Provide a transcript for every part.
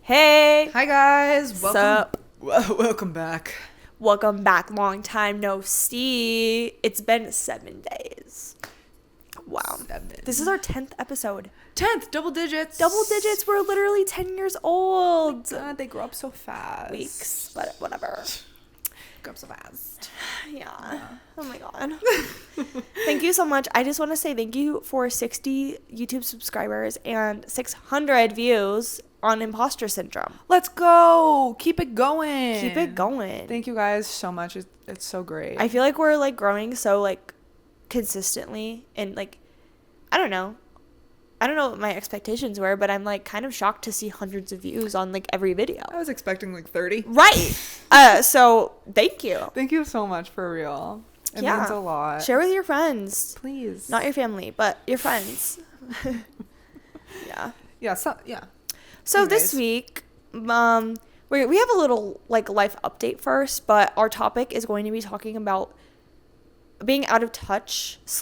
Hey. Hi guys. Welcome back. Welcome back. Long time no see. It's been 7 days. Wow. 7. This is our 10th episode. 10th, double digits. Double digits. We're literally 10 years old. Oh God, they grow up so fast. Weeks, but whatever. Grow up so fast. Yeah. Oh my God. Thank you so much. I just want to say thank you for 60 YouTube subscribers and 600 views on Imposter Syndrome. Let's go. Keep it going. Keep it going. Thank you guys so much. It's so great. I feel like we're like growing so like consistently, and like I don't know what my expectations were, but I'm like kind of shocked to see hundreds of views on like every video. I was expecting like 30. Right. So thank you. Thank you so much, for real. It means a lot. Share with your friends. Please. Not your family, but your friends. Yeah. So Anyways. This week, we have a little like life update first, but our topic is going to be talking about being out of touch /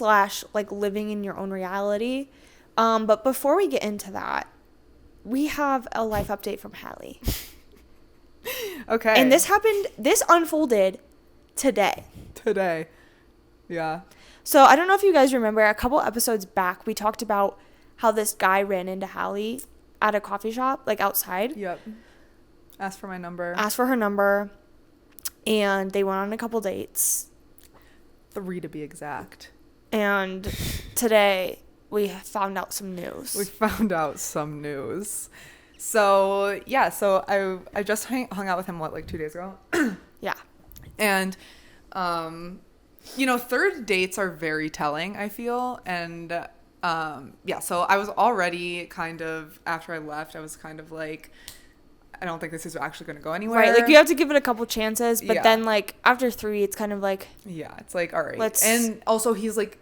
like living in your own reality. But before we get into that, we have a life update from Hallie. Okay. And this unfolded today. Yeah. So I don't know if you guys remember, a couple episodes back, we talked about how this guy ran into Hallie at a coffee shop, like outside. Yep. Asked for her number. And they went on a couple dates. 3 to be exact. And today we found out some news. So I just hung out with him, like 2 days ago? Yeah. And, third dates are very telling, I feel. And, so I was already kind of, after I left, I was kind of like, I don't think this is actually going to go anywhere. Right, like you have to give it a couple chances, but Yeah. then like after 3, it's kind of like... Yeah, it's like, all right. And also he's like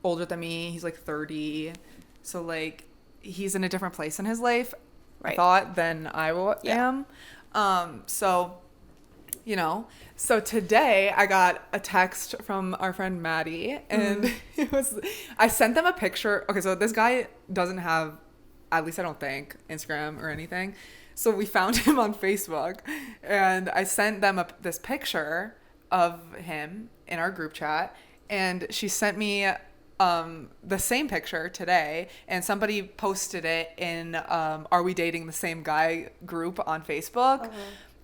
older than me. He's like 30. So like he's in a different place in his life, right, I thought, than I am. So today I got a text from our friend Maddie, and I sent them a picture. Okay, so this guy doesn't have, at least I don't think, Instagram or anything. So we found him on Facebook, and I sent them this picture of him in our group chat, and she sent me the same picture today, and somebody posted it in Are We Dating the Same Guy group on Facebook. Uh-huh.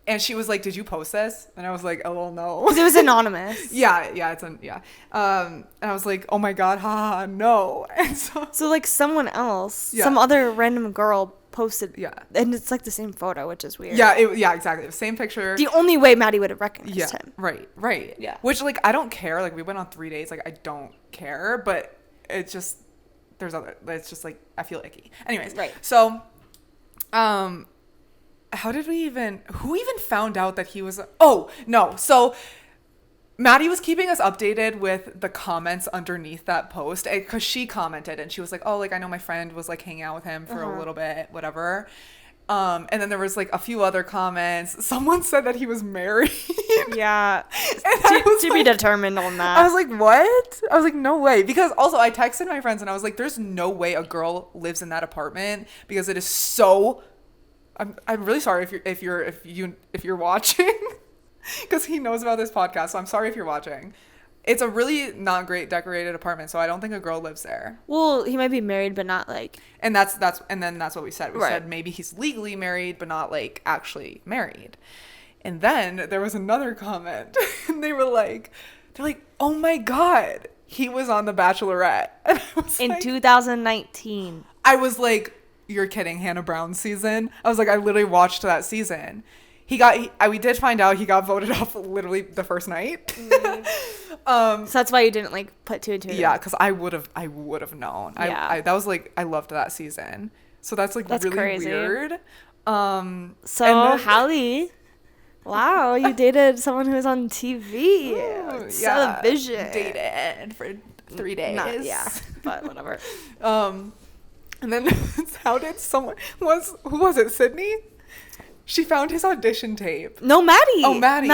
And she was like, "Did you post this?" And I was like, "Oh no," because it was anonymous. yeah. And I was like, "Oh my God, haha, no." And so like someone else, some other random girl posted, and it's like the same photo, which is weird. Yeah, exactly, the same picture. The only way Maddie would have recognized him. Right. Yeah. Which like I don't care. Like we went on 3 days. Like I don't care, but it's just it's just like I feel icky. Anyways, right. So, who even found out that he was, so Maddie was keeping us updated with the comments underneath that post, because she commented and she was like, oh, like I know my friend was like hanging out with him for a little bit, whatever. And then there was like a few other comments. Someone said that he was married. Yeah. To be determined on that. I was like, what? I was like, no way. Because also I texted my friends and I was like, there's no way a girl lives in that apartment, because it is so... I'm really sorry if you're watching, because he knows about this podcast. So I'm sorry if you're watching. It's a really not great decorated apartment, so I don't think a girl lives there. Well, he might be married, but not like. And that's what we said. We said maybe he's legally married, but not like actually married. And then there was another comment, and they're like, oh my God, he was on The Bachelorette. And I was in 2019. I was like, you're kidding, Hannah Brown's season? I was like, I literally watched that season. We did find out he got voted off literally the first night. So that's why you didn't like put 2 and 2. Yeah, because I would have known. Yeah. That was like, I loved that season. So that's really crazy. weird. Hallie, wow, you dated someone who was on TV. Television. Dated for 3 days. But whatever. And then how did who was it, Sydney? She found his audition tape. No, Maddie. Oh, Maddie.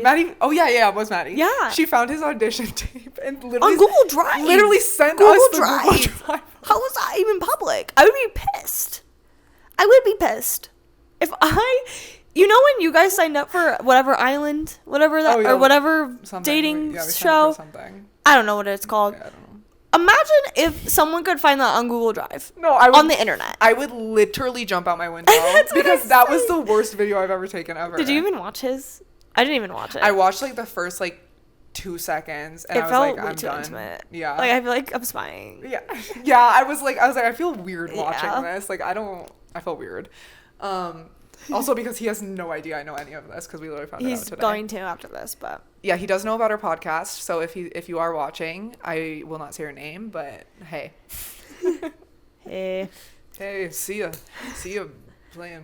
Maddie. Oh, yeah, it was Maddie. Yeah. She found his audition tape and literally... on Google Drive. Literally sent Google us the Drive. Google Drive. How was that even public? I would be pissed. If I, you know, when you guys signed up for whatever island, whatever that, or whatever dating we signed up show, for something. I don't know what it's called. Yeah, I don't know. Imagine if someone could find that on Google Drive. No, I would, on the internet. I would literally jump out my window because that was the worst video I've ever taken ever. Did you even watch his? I didn't even watch it. I watched like the first like 2 seconds and it I was felt like, way I'm too done. intimate. Yeah. Like I feel like I'm spying. Yeah. Yeah. I was like, I feel weird watching this. Like I felt weird. Also because he has no idea I know any of this because we literally found it out today. He's going to after this, but yeah, he does know about our podcast. So if you are watching, I will not say your name, but hey. Hey. Hey, see ya playing.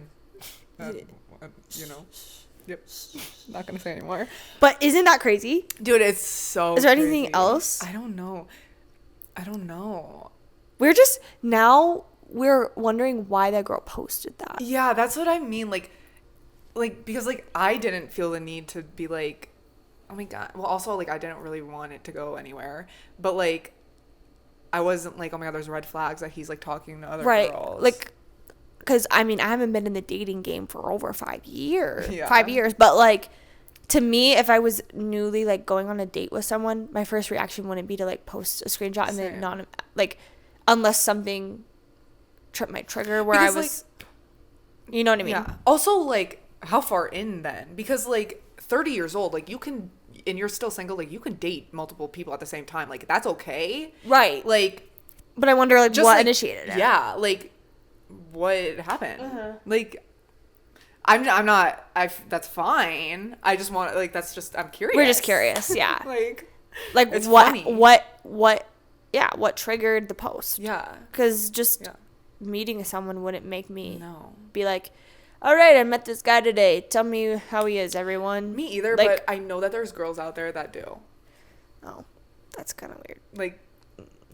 You know. Yep. Not gonna say anymore. But isn't that crazy? Dude, it's so Is there crazy. anything else? I don't know. We're just now we're wondering why that girl posted that. Yeah, that's what I mean. Like because like I didn't feel the need to be like, oh my god. Well, also like I didn't really want it to go anywhere, but like I wasn't like, oh my god, there's red flags that he's like talking to other girls. Like, because I mean I haven't been in the dating game for over 5 years. Yeah. 5 years, but like to me, if I was newly like going on a date with someone, my first reaction wouldn't be to like post a screenshot and then not like unless something tripped my trigger where because, I was like, you know what I mean? Yeah. Also like how far in then? Because like 30 years old, like you can, and you're still single, like you can date multiple people at the same time. Like that's okay. Right. Like, but I wonder like what initiated it. Yeah. Like what happened? Like I'm not, that's fine. I just want, like, I'm curious. We're just curious. Yeah. like it's what, funny. what triggered the post? Yeah. Because just meeting someone wouldn't make me be like, all right, I met this guy today. Tell me how he is, everyone. Me either, like, but I know that there's girls out there that do. Oh, that's kind of weird. Like,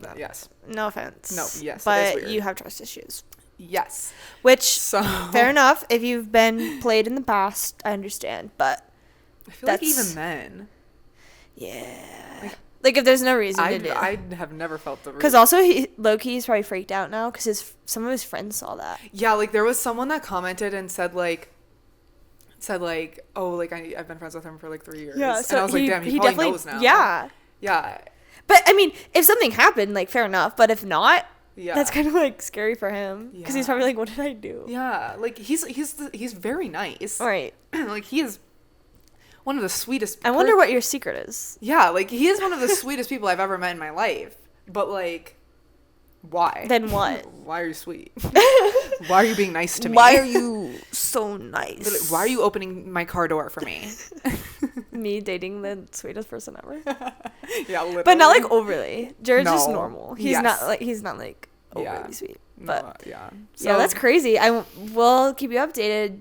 no. Yes. No offense. No, yes. But you have trust issues. Yes. Which, fair enough. If you've been played in the past, I understand. But I feel like even then. Yeah. Like if there's no reason to do. I have never felt the reason. Because also, low-key, he's probably freaked out now because some of his friends saw that. Yeah, like there was someone that commented and said like, oh, like I've been friends with him for like 3 years. Yeah, so and I was like, damn, he probably knows now. Yeah. Yeah. But I mean, if something happened, like fair enough. But if not, that's kind of like scary for him because he's probably like, what did I do? Yeah, like he's very nice. Right. Like he is one of the sweetest. I wonder what your secret is. Yeah, like he is one of the sweetest people I've ever met in my life. But like, why? Then what? Why are you sweet? Why are you being nice to me? Why are you so nice? Why are you opening my car door for me? Me dating the sweetest person ever. Yeah, literally. But not like overly. Jared's just normal. He's not like overly sweet. But so, that's crazy. We'll keep you updated.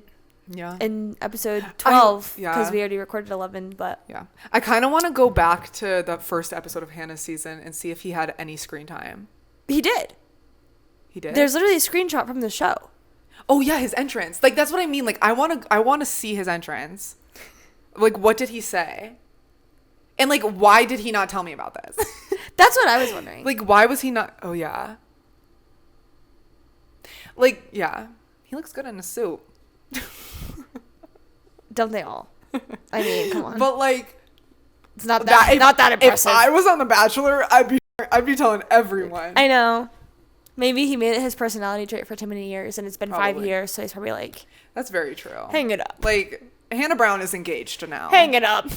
Yeah. In episode 12 because we already recorded 11, but yeah, I kind of want to go back to the first episode of Hannah's season and see if he had any screen time. He did. There's literally a screenshot from the show. Oh yeah, his entrance. Like that's what I mean. Like I want to see his entrance. Like what did he say? And like why did he not tell me about this? That's what I was wondering. Like why was he not? Oh yeah. Like yeah, he looks good in a suit. Don't they all? I mean, come on. But like, it's not that impressive. If I was on The Bachelor, I'd be telling everyone. I know. Maybe he made it his personality trait for too many years, and it's been 5 years, so he's probably like, that's very true. Hang it up. Like Hannah Brown is engaged now. Hang it up.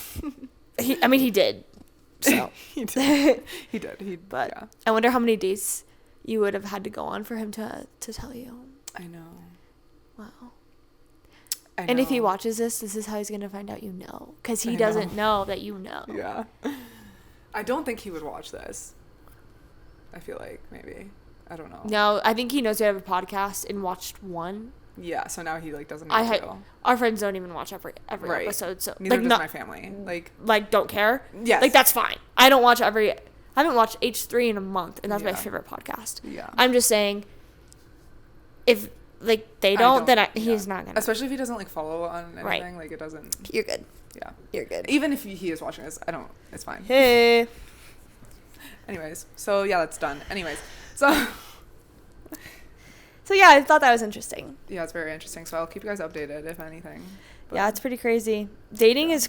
He did. So he did. But yeah. I wonder how many days you would have had to go on for him to tell you. I know. Wow. And if he watches this is how he's going to find out you know. Because he doesn't know that you know. Yeah. I don't think he would watch this. I feel like, maybe. I don't know. No, I think he knows we have a podcast and watched one. Yeah, so now he, like, doesn't know to. Our friends don't even watch every episode. So neither does my family. Like, don't care? Yes. Like, that's fine. I don't watch I haven't watched H3 in a month, and that's my favorite podcast. Yeah. I'm just saying, if... Like, they don't, then he's not gonna. Especially if he doesn't, like, follow on anything. Right. Like, it doesn't... You're good. Yeah. You're good. Even if he is watching this, it's fine. Hey. Anyways. So, yeah, that's done. Anyways. So... So yeah, I thought that was interesting. Yeah, it's very interesting. So I'll keep you guys updated if anything. But Yeah, it's pretty crazy. Dating is.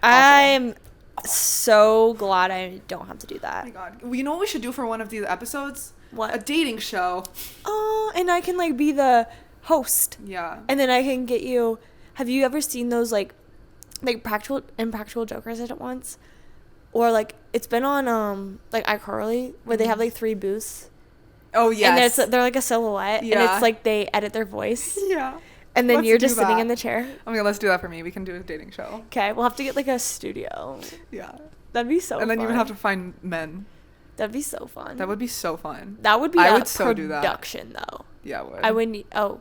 awful. I'm so glad I don't have to do Oh my that. god. Well, you know what we should do for one of these episodes? What? A dating show. Oh, and I can like be the host, Yeah. and then I can get you. Have you ever seen those like practical impractical jokers at once, or like it's been on like iCarly where they have like 3 booths. Oh yes. And they're like a silhouette, and Yeah. it's like they edit their voice, Yeah. and then Let's you're do just sitting that. in the chair. Oh my god, let's do that for me. We can do a dating show. Okay, we'll have to get like a studio. Yeah. That'd be so. And then fun. you would have to find men. That'd be so fun. That would be so fun. That would be I a would so do that. production though. Yeah, it would. I would need. Oh,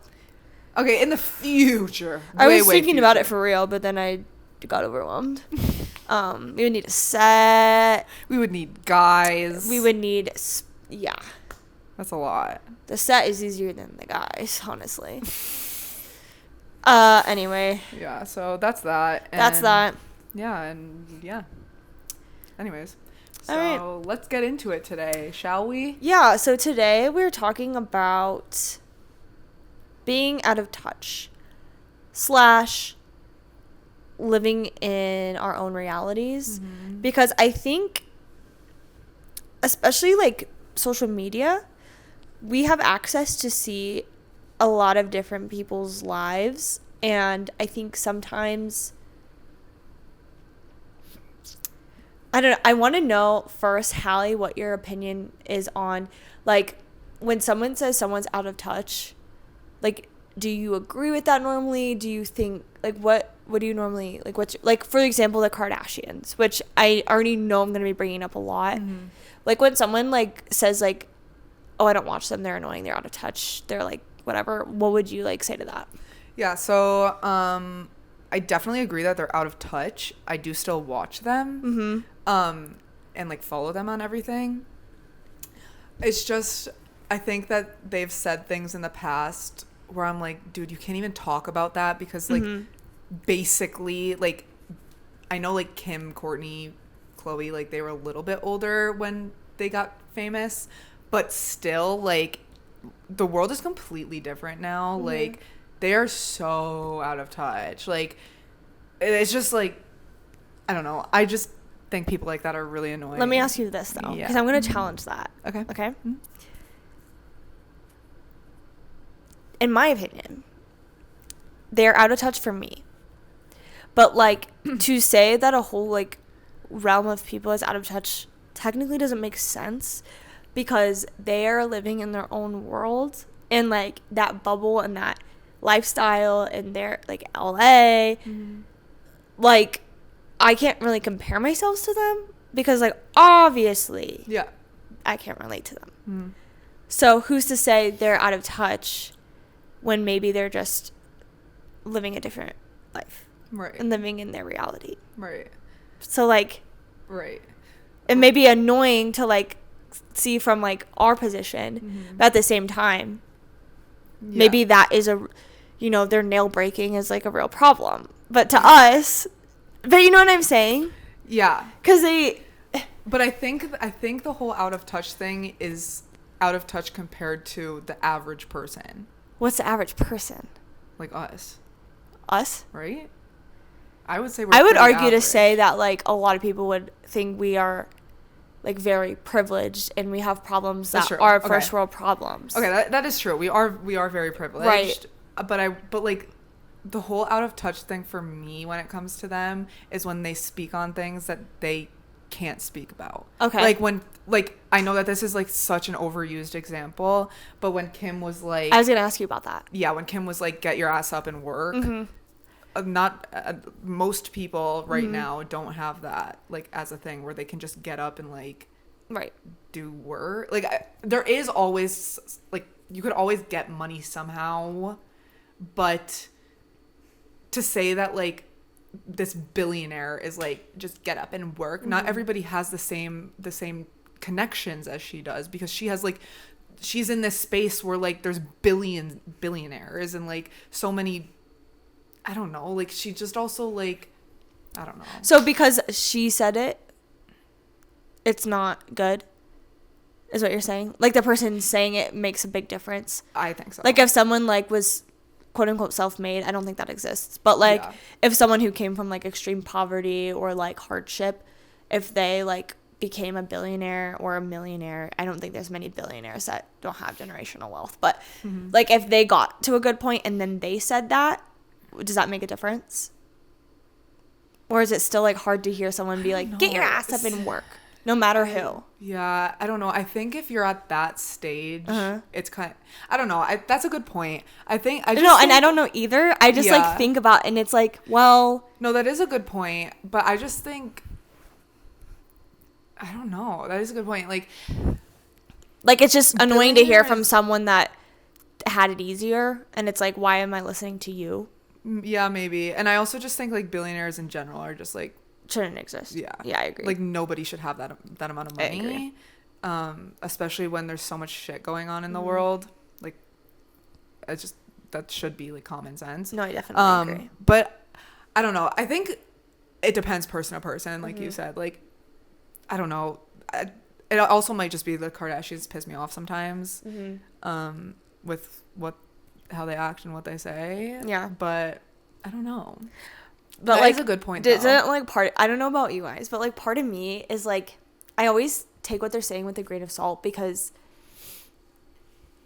Okay, in the future. I was way thinking about it future. for real, but then I got overwhelmed. We would need a set. We would need guys. We would need. Yeah, That's a lot. the set is easier than the guys, honestly. Anyway, Yeah, so that's that. that's that. Yeah, and yeah. Anyways. So All right. let's get into it today, shall we? Yeah, so today we're talking about being out of touch / living in our own realities. Mm-hmm. Because I think, especially like social media, we have access to see a lot of different people's lives. And I think sometimes, I don't know, I want to know first, Hallie, what your opinion is on, like, when someone says someone's out of touch, like, do you agree with that normally? Do you think, like, what do you normally, like, what's, like, for example, the Kardashians, which I already know I'm going to be bringing up a lot. Mm-hmm. Like, when someone, like, says, like, oh, I don't watch them, they're annoying, they're out of touch, they're, like, whatever, what would you, like, say to that? Yeah, so I definitely agree that they're out of touch. I do still watch them. Mm-hmm. And like follow them on everything. It's just, I think that they've said things in the past where I'm like, dude, you can't even talk about that because like basically like I know like Kim, Courtney, Chloe, like they were a little bit older when they got famous, but still like the world is completely different now. Like they are so out of touch. Like it's just like, I don't know. I just think people like that are really annoying. Let me ask you this, though, because I'm going to challenge that. Okay. Okay? Mm-hmm. In my opinion, they're out of touch for me. But, like, to say that a whole, like, realm of people is out of touch technically doesn't make sense because they are living in their own world and, like, that bubble and that lifestyle and their, like, LA. Like, I can't really compare myself to them because, like, obviously, Yeah. I can't relate to them. So who's to say they're out of touch when maybe they're just living a different life Right. and living in their reality? Right. So, like, Right. it may be annoying to, like, see from, like, our position, but at the same time, maybe that is their nail breaking is, like, a real problem. But to us... But you know what I'm saying? Yeah. Because they... But I think the whole out of touch thing is out of touch compared to the average person. What's the average person? Like us. Us? Right? I would say I would pretty argue to average. say that, like, a lot of people would think we are, like, very privileged and we have problems That's that true. are Okay. first world problems. Okay, that is true. We are very privileged. Right. But like the whole out of touch thing for me when it comes to them is when they speak on things that they can't speak about. Okay. Like when, like, I know that this is like such an overused example, but when Kim was like, I was going to ask you about that. yeah, when Kim was like, get your ass up and work. Most people right now don't have that like as a thing where they can just get up and like Right. do work. Like there is always like you could always get money somehow, but to say that like this billionaire is like just get up and work, not everybody has the same connections as she does because she has like she's in this space where like there's billionaires and like so many, I don't know, like she just also like, I don't know. So because she said it, it's not good? is what you're saying? Like, the person saying it makes a big difference. I think so. Like, if someone, like, was quote-unquote self-made, I don't think that exists. But, like, Yeah. if someone who came from, like, extreme poverty or, like, hardship, if they, like, became a billionaire or a millionaire, I don't think there's many billionaires that don't have generational wealth. But, like, if they got to a good point and then they said that, does that make a difference? Or is it still, like, hard to hear someone be like, get your ass up and work, no matter who? Yeah, I don't know. I think if you're at that stage, it's kind of, I don't know. That's a good point. I think, I just No, and think, I don't know either. I just, like, think about, and it's like, well. No, that is a good point. But I just think, I don't know. That is a good point. Like, it's just annoying to hear from billionaires- someone that had it easier, and it's like, why am I listening to you? yeah, maybe. And I also just think, like, billionaires in general are just, like, Shouldn't exist. yeah. Yeah, I agree. Like, nobody should have that amount of I agree. money. Especially when there's so much shit going on in the world. Like, it's just, that should be, like, common sense. No, I definitely agree. But I don't know. I think it depends person to person, like you said. Like, I don't know. It also might just be the Kardashians piss me off sometimes. With how they act and what they say. Yeah. But I don't know. But, that like, is a good point, doesn't, though. like, I don't know about you guys, but, like, part of me is, like, I always take what they're saying with a grain of salt, because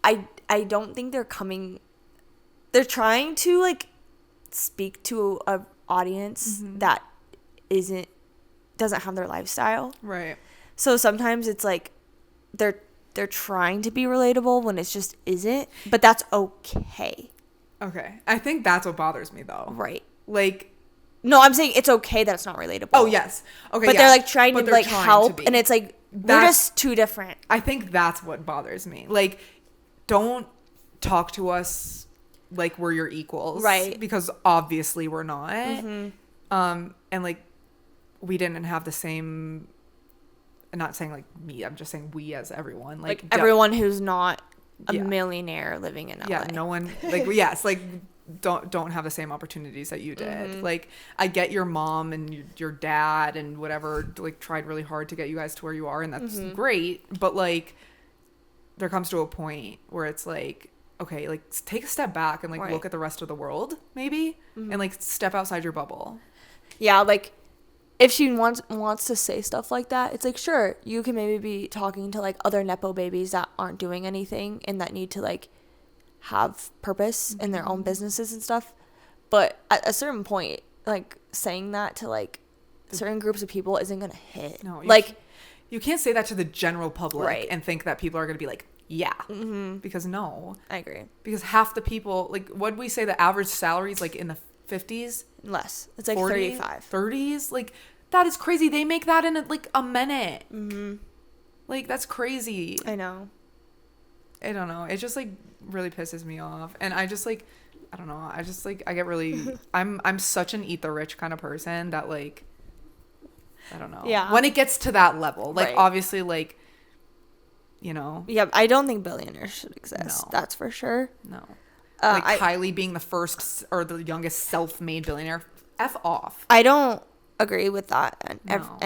I don't think they're trying to, like, speak to a audience that doesn't have their lifestyle. Right. So sometimes it's like they're trying to be relatable when it just isn't, but that's okay. Okay. I think that's what bothers me, though. Right. Like, no, I'm saying it's okay that it's not relatable. oh, yes. Okay, but yeah. they're, like, trying But to, they're like, trying help, to be. and it's like, we're That's- just too different. I think that's what bothers me. Like, don't talk to us like we're your equals. Right. Because obviously we're not. And, like, we didn't have the same... I'm not saying, like, me. I'm just saying we as everyone. Like everyone who's not a Yeah. millionaire living in LA. Yeah, no one... Like, yes, like... don't have the same opportunities that you did. Like, I get your mom and your dad and whatever, like, tried really hard to get you guys to where you are, and that's great, but, like, there comes to a point where it's like, okay, like, take a step back and, like, Right. look at the rest of the world, maybe, and, like, step outside your bubble. Yeah, like, if she wants to say stuff like that, it's like, sure, you can maybe be talking to, like, other nepo babies that aren't doing anything and that need to, like, have purpose in their own businesses and stuff. But at a certain point, like, saying that to, like, certain groups of people isn't gonna hit. No, like, you can't say that to the general public Right. and think that people are gonna be like, yeah, because no, I agree. because half the people, like, what'd we say the average salary is, like, in the 50s? Less. It's like 40, 35. 30s? Like, that is crazy. They make that in, like, a minute. Like, that's crazy. I know. I don't know. It just, like, really pisses me off. And I just, like, I don't know. I just, like, I get really... I'm such an eat the rich kind of person that, like, I don't know. Yeah. When it gets to that level. Like, Right. obviously, like, you know. Yeah, I don't think billionaires should exist. No. That's for sure. No. Like, I Kylie being the first or the youngest self-made billionaire. F off. I don't agree with that. No.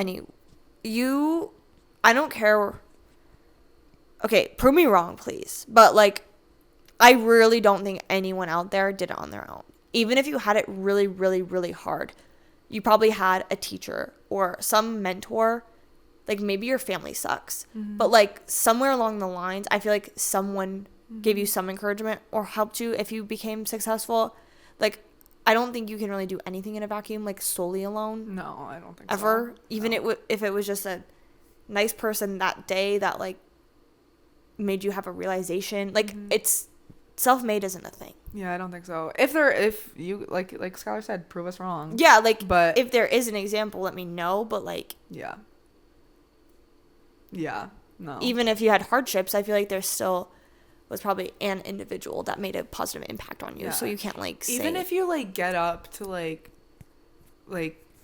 I don't care. Okay, prove me wrong, please. But, like, I really don't think anyone out there did it on their own. Even if you had it really, really, really hard, you probably had a teacher or some mentor. Like, maybe your family sucks. But, like, somewhere along the lines, I feel like someone gave you some encouragement or helped you if you became successful. Like, I don't think you can really do anything in a vacuum, like, solely alone. No, I don't think Ever. so. Even if it was just a nice person that day that, like, made you have a realization. Like, it's self-made isn't a thing. Yeah, I don't think so. If you like Skylar said, prove us wrong. Yeah, like, But- if there is an example, let me know. But, like, Yeah, no. even if you had hardships, I feel like there still was probably an individual that made a positive impact on you. Yeah. So you can't, like, say... Even if you, like, get up to, like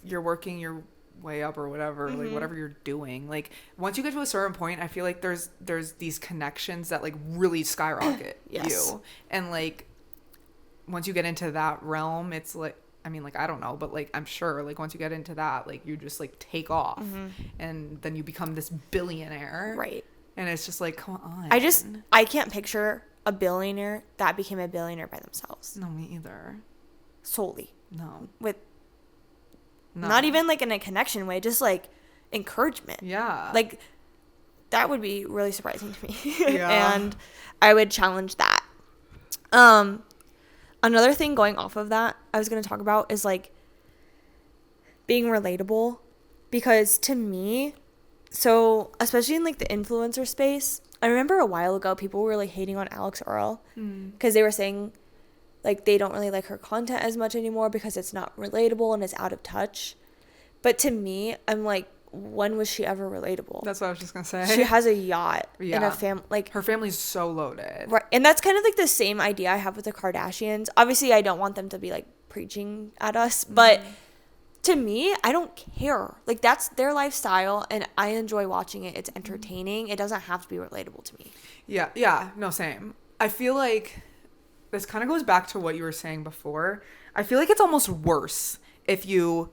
you're working your way up or whatever, like, whatever you're doing, like, once you get to a certain point, I feel like there's these connections that, like, really skyrocket Yes. you. And, like, once you get into that realm, it's like, I mean, like, I don't know, but, like, I'm sure, like, once you get into that, like, you just, like, take off and then you become this billionaire. Right. And it's just like, come on. I can't picture a billionaire that became a billionaire by themselves. No, me either. Solely. No. With No. not even like in a connection way, just like encouragement. Yeah. Like that would be really surprising to me. Yeah. And I would challenge that. Another thing going off of that I was going to talk about is like being relatable, because to me, so especially in like the influencer space, I remember a while ago people were like hating on Alex Earl because they were saying like they don't really like her content as much anymore because it's not relatable and it's out of touch. But to me, I'm like, when was she ever relatable? That's what I was just gonna say. She has a yacht and a family. Like her family's so loaded. Right, and that's kind of like the same idea I have with the Kardashians. Obviously, I don't want them to be like preaching at us, but to me, I don't care. Like that's their lifestyle, and I enjoy watching it. It's entertaining. It doesn't have to be relatable to me. Yeah. No, same. I feel like this kind of goes back to what you were saying before. I feel like it's almost worse if you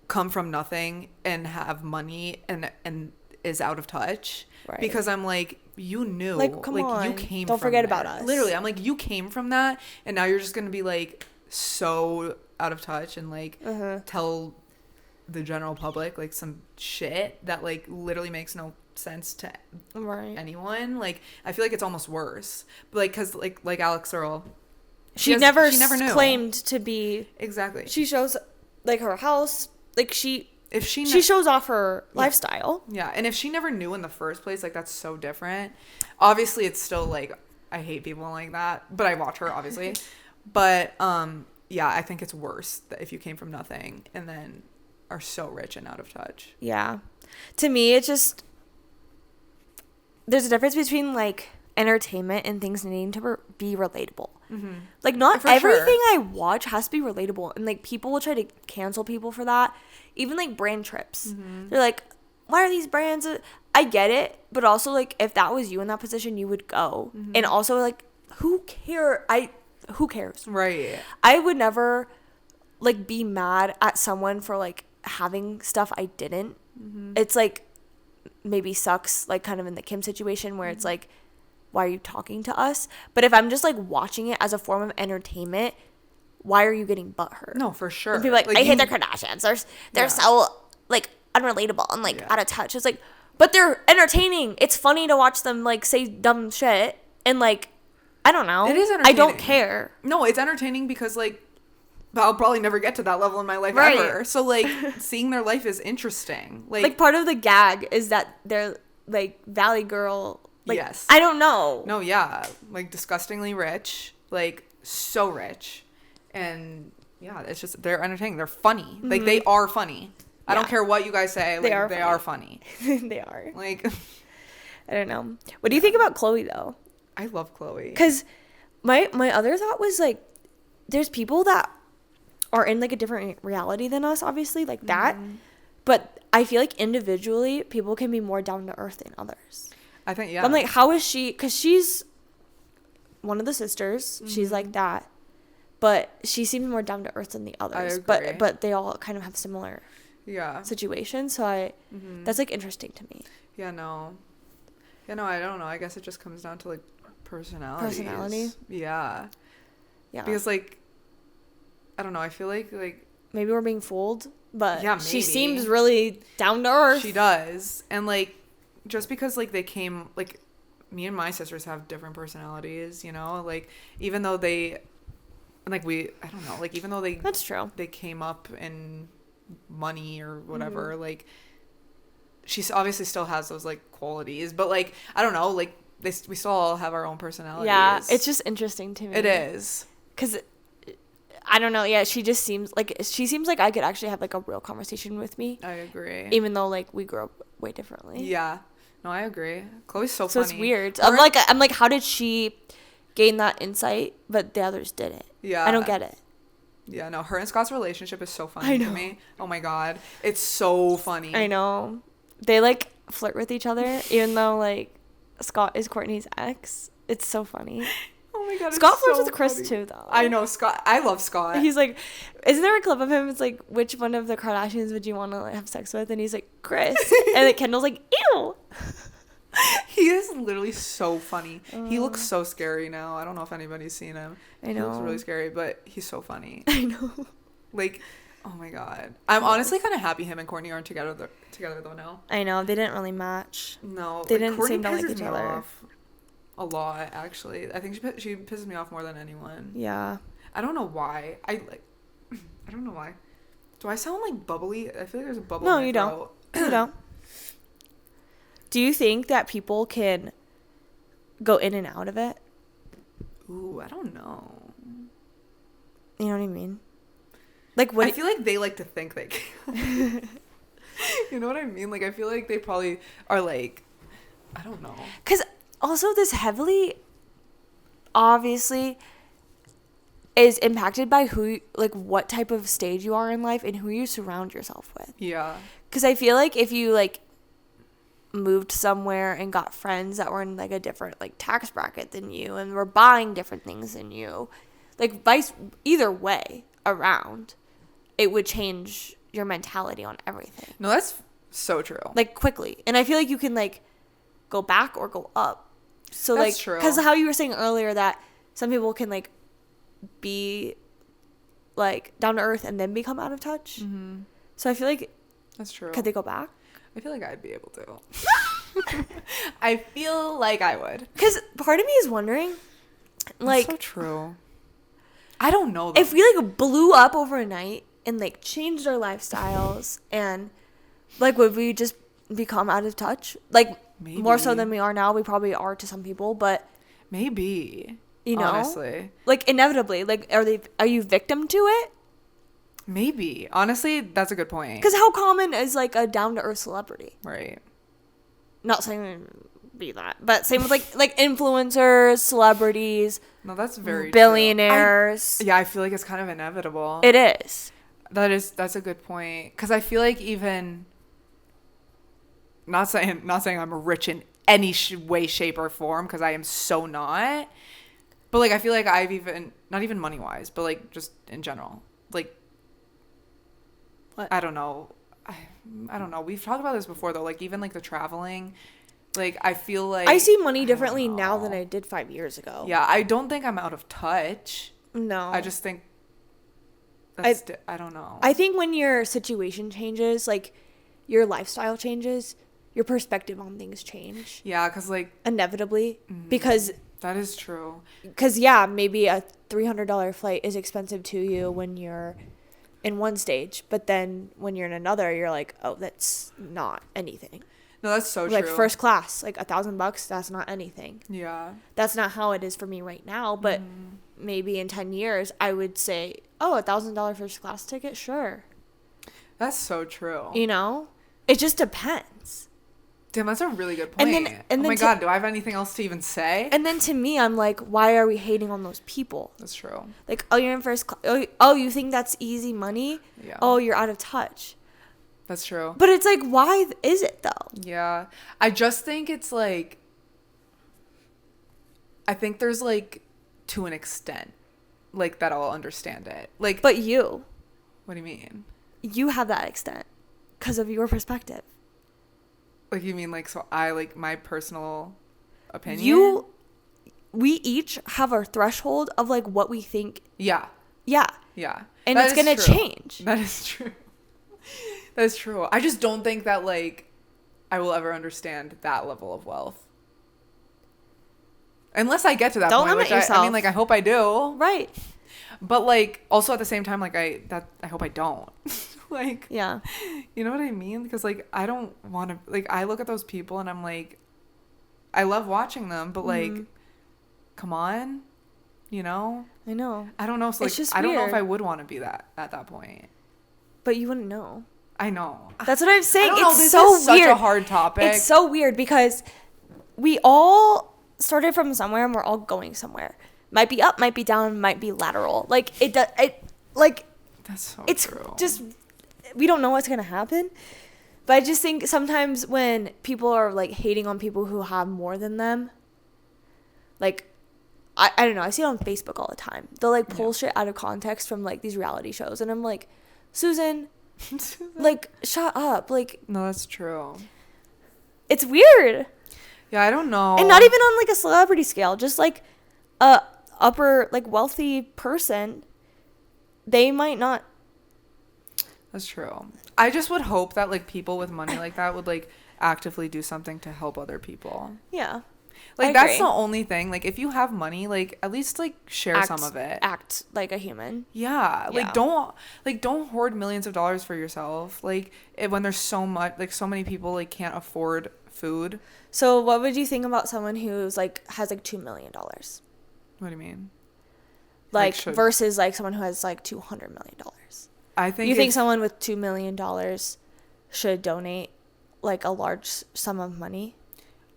come from nothing and have money and is out of touch. Right. Because I'm like, you knew, like, come on, you came don't from forget there. about us. Literally, I'm like, you came from that, and now you're just gonna be like so out of touch and like tell the general public like some shit that like literally makes no sense to anyone. Like I feel like it's almost worse, but like because like Alex Earl, she never knew. Claimed to be exactly. She shows like her house, like she shows off her lifestyle. Yeah, and if she never knew in the first place, like that's so different. Obviously, it's still like I hate people like that, but I watch her obviously. But yeah, I think it's worse that if you came from nothing and then are so rich and out of touch. Yeah, to me, it's just there's a difference between like entertainment and things needing to be relatable. Like not everything I watch has to be relatable, and like people will try to cancel people for that. Even like brand trips, they're like, why are these brands? I get it, but also like if that was you in that position, you would go. And also like who cares? Right. I would never like be mad at someone for like having stuff I didn't. It's like maybe sucks, like kind of in the Kim situation where it's like, why are you talking to us? But if I'm just like watching it as a form of entertainment, why are you getting butthurt? No, for sure. And people like I hate their Kardashians. They're so like unrelatable and like out of touch. It's like, but they're entertaining. It's funny to watch them like say dumb shit and like I don't know. It is entertaining. I don't care. No, it's entertaining because like I'll probably never get to that level in my life ever. So like seeing their life is interesting. Like part of the gag is that they're like Valley Girl. Like, yes. I don't know. No, yeah. Like disgustingly rich. Like so rich. And yeah, it's just they're entertaining. They're funny. Like they are funny. I don't care what you guys say. Like they are funny. They are. Like I don't know. What do you think about Chloe though? I love Chloe. Because my other thought was like there's people that are in like a different reality than us, obviously, like that. But I feel like individually people can be more down to earth than others. I think I'm like, how is she? Because she's one of the sisters. She's like that. But she seems more down to earth than the others. I agree. But they all kind of have similar situations. So that's like interesting to me. Yeah, no, I don't know. I guess it just comes down to like personality. Yeah. Because like I don't know. I feel like maybe we're being fooled, but yeah, she seems really down to earth. She does, and like just because like they came like me and my sisters have different personalities, you know, like even though they like I don't know, like even though that's true, they came up in money or whatever, like she obviously still has those like qualities, but like I don't know, like we still all have our own personalities. Yeah, it's just interesting to me. It is because I don't know. Yeah, she seems like I could actually have like a real conversation with me. I agree. Even though like we grew up way differently. Yeah. No, I agree. Chloe's so funny. So it's weird. I'm like, how did she gain that insight, but the others didn't? Yeah. I don't get it. Yeah, no, her and Scott's relationship is so funny to me. Oh my god. It's so funny. I know. They like flirt with each other, even though like Scott is Courtney's ex. It's so funny. Oh my god. Scott flirts with Chris too, though. I know Scott. I love Scott. He's like, isn't there a clip of him? It's like, which one of the Kardashians would you want to like, have sex with? And he's like, Chris. And like Kendall's like, ew. He is literally so funny. He looks so scary now. I don't know if anybody's seen him. I know. He looks really scary, but he's so funny. I know. Like, oh my god. I'm honestly kind of happy him and Courtney aren't together though now. I know. They didn't really match. No. They like, didn't Courtney seem to like pisses each me other. off a lot, actually. I think she pisses me off more than anyone. Yeah. I don't know why. I don't know why. Do I sound like bubbly? I feel like there's a bubble No, in my you throat. don't. You don't. Do you think that people can go in and out of it? Ooh, I don't know. You know what I mean? Like, what? I feel like they like to think they can. You know what I mean? Like, I feel like they probably are like, I don't know. Because also this heavily, obviously, is impacted by like what type of stage you are in life and who you surround yourself with. Yeah. Because I feel like if you like moved somewhere and got friends that were in like a different like tax bracket than you and were buying different things than you, like either way around, it would change your mentality on everything. No, that's so true. Like quickly. And I feel like you can like go back or go up. So that's like, true. because how you were saying earlier that some people can like be like down to earth and then become out of touch. Mm-hmm. So I feel like that's true. Could they go back? I feel like I'd be able to. I feel like I would. Because part of me is wondering, like, that's so true. I don't know though. If we like blew up overnight and like changed our lifestyles and like would we just become out of touch? Like maybe. More so than we are now. We probably are to some people, but maybe. You know, honestly, like inevitably, like are you victim to it? Maybe. Honestly, that's a good point. Because how common is like a down to earth celebrity? Right. Not saying be that, but same with like influencers, celebrities. No, that's very billionaires. True. I feel like it's kind of inevitable. It is. That's a good point. Because I feel like even not saying I'm rich in any way, shape, or form, because I am so not. But like I feel like I've even not even money wise, but like just in general, like. What? I don't know. I don't know. We've talked about this before though. Like even like the traveling, like I feel like I see money differently now than I did 5 years ago. Yeah, I don't think I'm out of touch. No, I just think that's I don't know. I think when your situation changes, like your lifestyle changes, your perspective on things change. Yeah, because like inevitably, because that is true. Because yeah, maybe a $300 flight is expensive to you when you're in one stage, but then when you're in another, you're like, oh, that's not anything. No, that's so like true. First class, like $1,000, that's not anything. Yeah, that's not how it is for me right now. But maybe in 10 years, I would say, oh, $1,000 first class ticket, sure. That's so true. You know, it just depends. Damn, that's a really good point. And then oh my god, do I have anything else to even say? And then to me, I'm like, why are we hating on those people? That's true. Like, oh, you're in first class. Oh, you think that's easy money? Yeah. Oh, you're out of touch. That's true. But it's like, why is it though? Yeah. I just think it's like, I think there's like, to an extent, like that I'll understand it. Like, but you. What do you mean? You have that extent because of your perspective. Like, you mean like, so I like my personal opinion? We each have our threshold of like what we think. Yeah. Yeah. Yeah. And it's going to change. That is true. That is true. I just don't think that like I will ever understand that level of wealth. Unless I get to that don't point, limit which yourself. I mean, like, I hope I do. Right. But like, also at the same time, like, I hope I don't. Like, yeah, you know what I mean? Because like, I don't want to, like, I look at those people and I'm like, I love watching them, but like, come on, you know? I know. I don't know. So like, I don't know if I would want to be that at that point. But you wouldn't know. I know. That's what I'm saying. This is such a hard topic. It's so weird because we all started from somewhere and we're all going somewhere. Might be up, might be down, might be lateral. Like that's so it's true. Just we don't know what's gonna happen. But I just think sometimes when people are like hating on people who have more than them, like I don't know, I see it on Facebook all the time. They'll like pull shit out of context from like these reality shows and I'm like, Susan, like shut up. Like, no, that's true. It's weird. Yeah, I don't know. And not even on like a celebrity scale, just like a upper like wealthy person, they might not. That's true. I just would hope that like people with money like that would like actively do something to help other people. Yeah. Like I that's agree. the only thing. Like if you have money, like at least like share some of it. Act like a human. Yeah. Yeah. Like don't hoard millions of dollars for yourself. Like when there's so much like so many people like can't afford food. So what would you think about someone who's like has like $2 million? What do you mean? Like should- versus like someone who has like $200 million. I think You think someone with $2 million should donate like a large sum of money?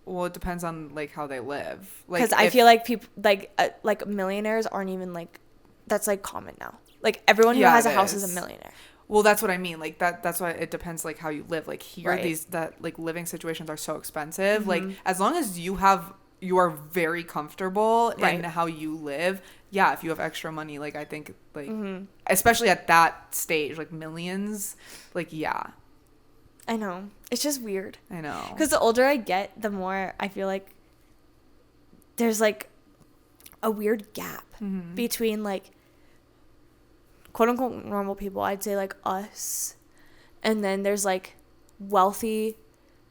Well, it depends on like how they live. Because Like I feel like people like millionaires aren't even like, that's like common now. Like everyone who has a house is a millionaire. Well, that's what I mean. Like that's why it depends like how you live. Like here, Right. that like living situations are so expensive. Like as long as you are very comfortable Right. in how you live. Yeah, if you have extra money, like I think like especially at that stage, like millions, like yeah, I know. It's just weird. I know. Because the older I get, the more I feel like there's like a weird gap between like quote unquote normal people. I'd say like us. And then there's like wealthy,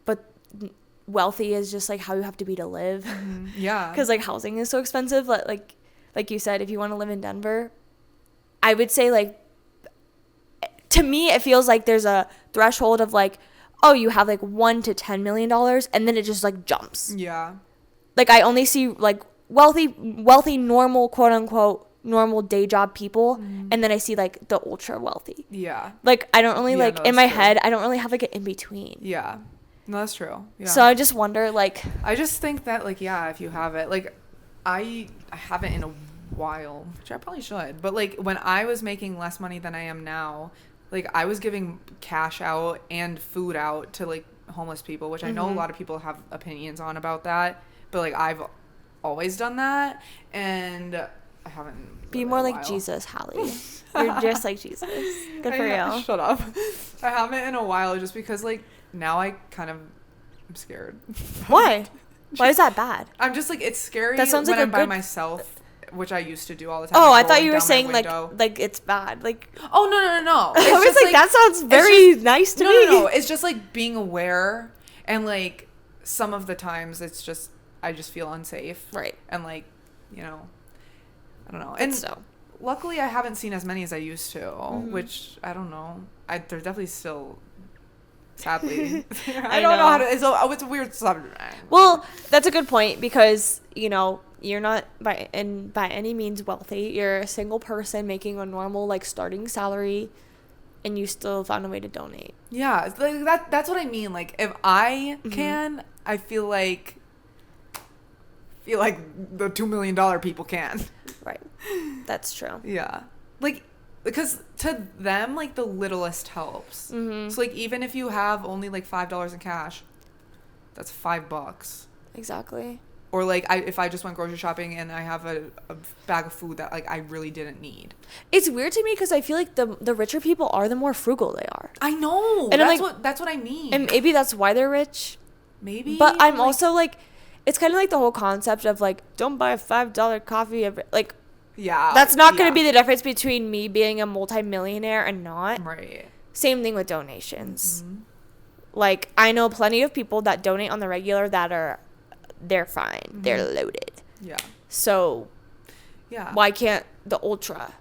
but wealthy is just like how you have to be to live. Yeah. Because like housing is so expensive. Like you said, if you want to live in Denver, I would say like, to me, it feels like there's a threshold of like, oh, you have like $1 to $10 million, and then it just like jumps. Yeah. Like I only see like wealthy, normal, quote unquote, normal day job people, and then I see like the ultra wealthy. Yeah. Like I don't really like no, in that's my true. head, I don't really have like an in between. Yeah. No, that's true. Yeah. So I just wonder like, I just think that like yeah, if you have it, like I haven't in a while, which I probably should, but like when I was making less money than I am now, like I was giving cash out and food out to like homeless people, which I know a lot of people have opinions on about that, but like I've always done that, and I haven't. be in more a like while. Jesus, Hallie. You're just like Jesus. Good for you. Shut up. I haven't in a while just because like now I kind of am scared. Why? Why is that bad? I'm just like it's scary That sounds when like I'm a by good- myself, which I used to do all the time. Oh, like, I thought rolling you were down my saying window. like it's bad. Like Oh no. I It's was just, like, that sounds very nice to me. No. It's just like being aware, and like some of the times it's just I just feel unsafe. Right. And like, you know, I don't know. And And so luckily I haven't seen as many as I used to, which I don't know. They're definitely still. Sadly, I don't know how to. It's a weird subject. well, that's a good point because you know you're not by any means wealthy. You're a single person making a normal like starting salary, and you still found a way to donate. Yeah, it's like that's what I mean. Like if I can, I feel like the $2 million people can. Right. That's true. Yeah. Like because to them like the littlest helps. So like even if you have only like $5 in cash, that's $5. Exactly. Or like if I just went grocery shopping and I have a bag of food that like I really didn't need. It's weird to me because I feel like the richer people are, the more frugal they are. I know. And I'm That's what I mean. And maybe that's why they're rich. Maybe. But I'm also like, it's kind of like the whole concept of like, don't buy a $5 coffee every, like, yeah. that's not going to be the difference between me being a multimillionaire and not. Right. Same thing with donations. Like, I know plenty of people that donate on the regular that they're fine. They're loaded. Yeah. So Yeah. why can't the ultra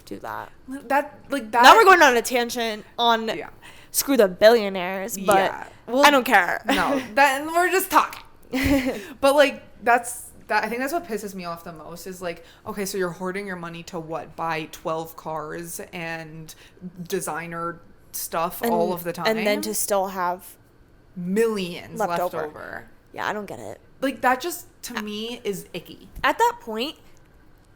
do that? That. Now we're going on a tangent on Yeah. screw the billionaires, but Yeah. Well, I don't care. No, that we're just talking. But like I think that's what pisses me off the most is like, okay, so you're hoarding your money to what? Buy 12 cars and designer stuff all of the time. And then to still have millions left over. over. Yeah, I don't get it. Like that just to me is icky. At that point,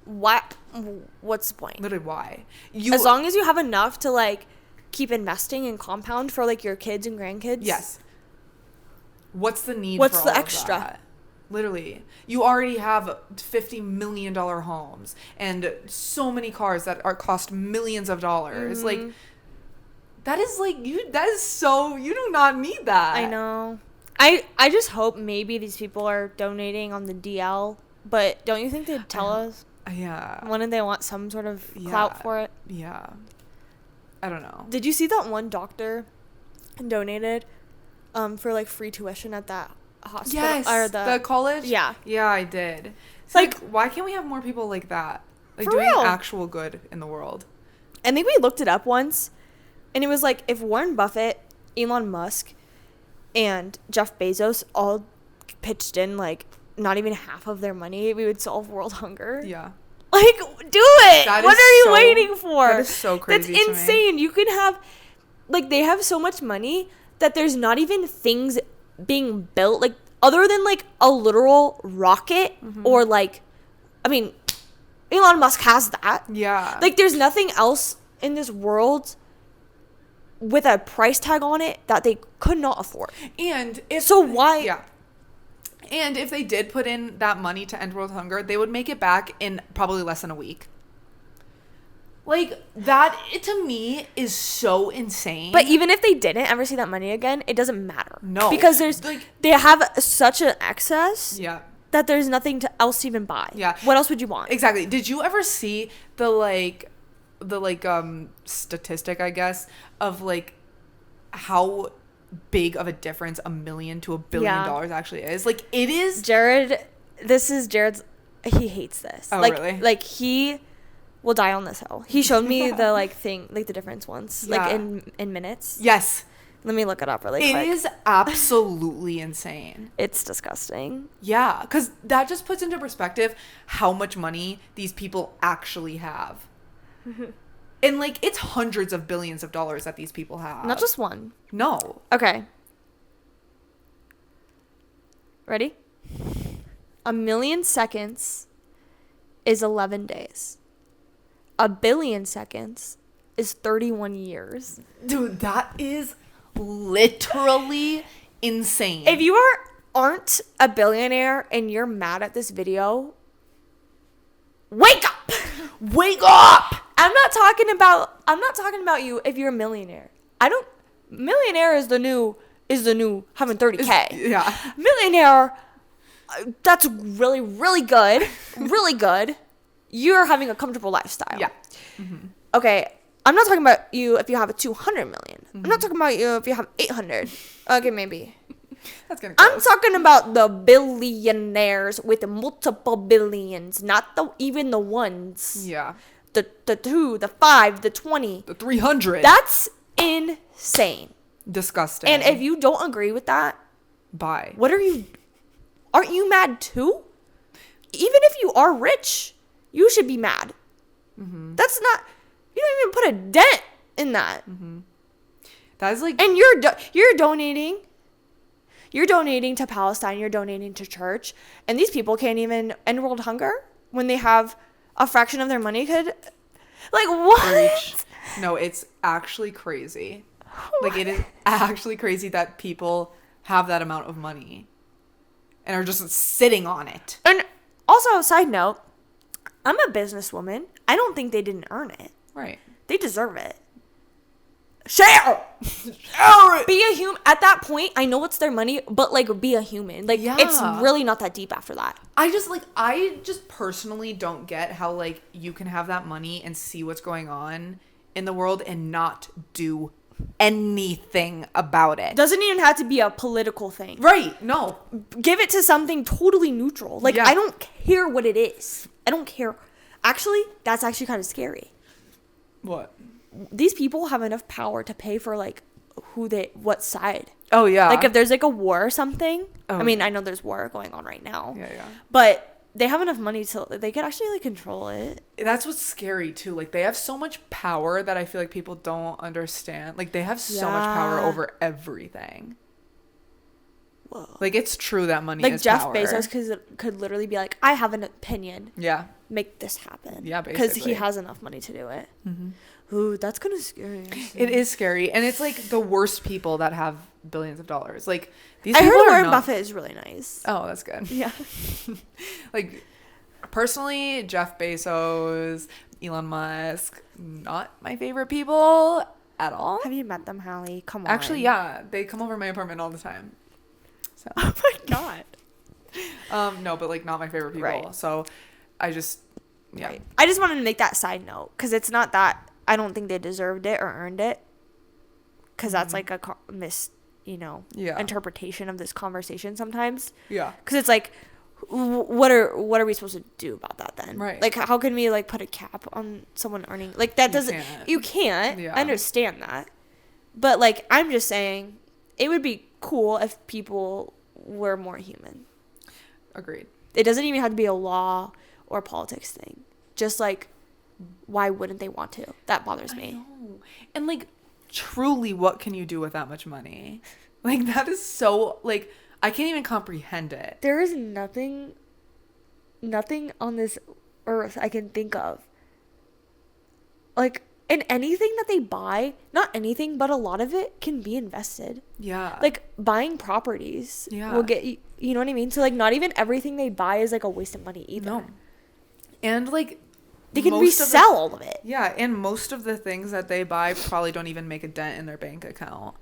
what's the point? Literally why? As long as you have enough to like keep investing and compound for like your kids and grandkids. Yes. What's the need What's for the all of extra? that? Literally. You already have $50 million homes and so many cars that cost millions of dollars. Like that is like that is so you do not need that. I know. I just hope maybe these people are donating on the DL, but don't you think they'd tell us? Yeah. Wouldn't they want some sort of clout for it? Yeah. I don't know. Did you see that one doctor donated for like free tuition at that hospital? Yes. Or the college? Yeah. Yeah, I did. It's Like, why can't we have more people like that? Like for doing real. actual good in the world. I think we looked it up once, and it was like if Warren Buffett, Elon Musk, and Jeff Bezos all pitched in like not even half of their money, we would solve world hunger. Yeah. Like, do it. That What is are you so- waiting for? that is so crazy That's to me. insane. You can have, like, they have so much money that there's not even things being built, like, other than like a literal rocket or like, I mean, Elon Musk has that. Yeah. Like, there's nothing else in this world with a price tag on it that they could not afford. And if So why? Yeah. And if they did put in that money to end world hunger, they would make it back in probably less than a week. Like, that, it, to me, is so insane. But even if they didn't ever see that money again, it doesn't matter. No. Because there's Like- they have such an excess Yeah. that there's nothing else to even buy. Yeah. What else would you want? Exactly. Did you ever see the statistic, I guess, of like how big of a difference $1 million to $1 billion actually is? Like, it is. This is Jared's, he hates this. Oh, like, really? Like, he will die on this hill. He showed me the like thing, like the difference once, like Yeah. in minutes. Yes. Let me look it up really quick. It is absolutely insane. It's disgusting. Yeah, because that just puts into perspective how much money these people actually have. And, like, it's hundreds of billions of dollars that these people have. Not just one. No. Okay. Ready? 1,000,000 seconds is 11 days. 1,000,000,000 seconds is 31 years. Dude, that is literally insane. If you aren't a billionaire and you're mad at this video, wake up! Wake up! I'm not talking about you if you're a millionaire. Millionaire is the new having 30K. Yeah. Millionaire, that's really, really good. Really good. You're having a comfortable lifestyle. Yeah. Okay, I'm not talking about you if you have a 200 million. I'm not talking about you if you have 800. Okay, maybe. That's gonna I'm talking about the billionaires with multiple billions, not even the ones. Yeah. The 2, the 5, the 20. The 300. That's insane. disgusting. And if you don't agree with that, Bye. Aren't you mad too? Even if you are rich, you should be mad. That's not, you don't even put a dent in that. That is like, And you're donating to Palestine, you're donating to church, and these people can't even end world hunger when they have a fraction of their money could, like, what? preach. No, it's actually crazy. Like, it is actually crazy that people have that amount of money and are just sitting on it. And also, side note, I'm a businesswoman. I don't think they didn't earn it. Right. They deserve it. Share! Be a human. At that point, I know it's their money, but, like, be a human. Like, it's Yeah. really not that deep after that. I just personally don't get how, like, you can have that money and see what's going on in the world and not do anything about it. Doesn't even have to be a political thing. Right. No. Give it to something totally neutral. Like, Yeah. I don't care what it is. I don't care. Actually, that's actually kind of scary. What? These people have enough power to pay for, like, what side. Oh, yeah. Like, if there's, like, a war or something. Oh. I mean, I know there's war going on right now. Yeah. But they have enough money to, they could actually, like, control it. That's what's scary, too. Like, they have so much power that I feel like people don't understand. Like, they have so much power Yeah. over everything. Whoa. Like, it's true that money Like, is Jeff power. Bezos could literally be like, I have an opinion. Yeah. Make this happen. Yeah, Because basically. he has enough money to do it. Ooh, that's kind of scary. It is scary. And it's, like, the worst people that have billions of dollars. Like, these I people heard are Warren not... Buffett is really nice. Oh, that's good. Yeah. Like, personally, Jeff Bezos, Elon Musk, not my favorite people at all. Have you met them, Hallie? Come on. Actually, yeah, they come over my apartment all the time. So. Oh my god. No, but like not my favorite people. Right. So I just, yeah. Right. I just wanted to make that side note because it's not that I don't think they deserved it or earned it, because that's like a Yeah. interpretation of this conversation sometimes. Yeah. Because it's like, what are we supposed to do about that then? Right. Like, how can we like put a cap on someone earning like that? You can't. Yeah. I understand that, but like I'm just saying, it would be cool if people were more human. Agreed. It doesn't even have to be a law or politics thing. Just like, why wouldn't they want to? That bothers me. I know. And like, truly, what can you do with that much money? Like, that is so, like, I can't even comprehend it. There is nothing on this earth I can think of. Like, and anything that they buy, not anything, but a lot of it can be invested. Yeah. Like, buying properties Yeah. will get you know what I mean? So, like, not even everything they buy is, like, a waste of money either. No. And, like, they can most resell all of it. Yeah, and most of the things that they buy probably don't even make a dent in their bank account.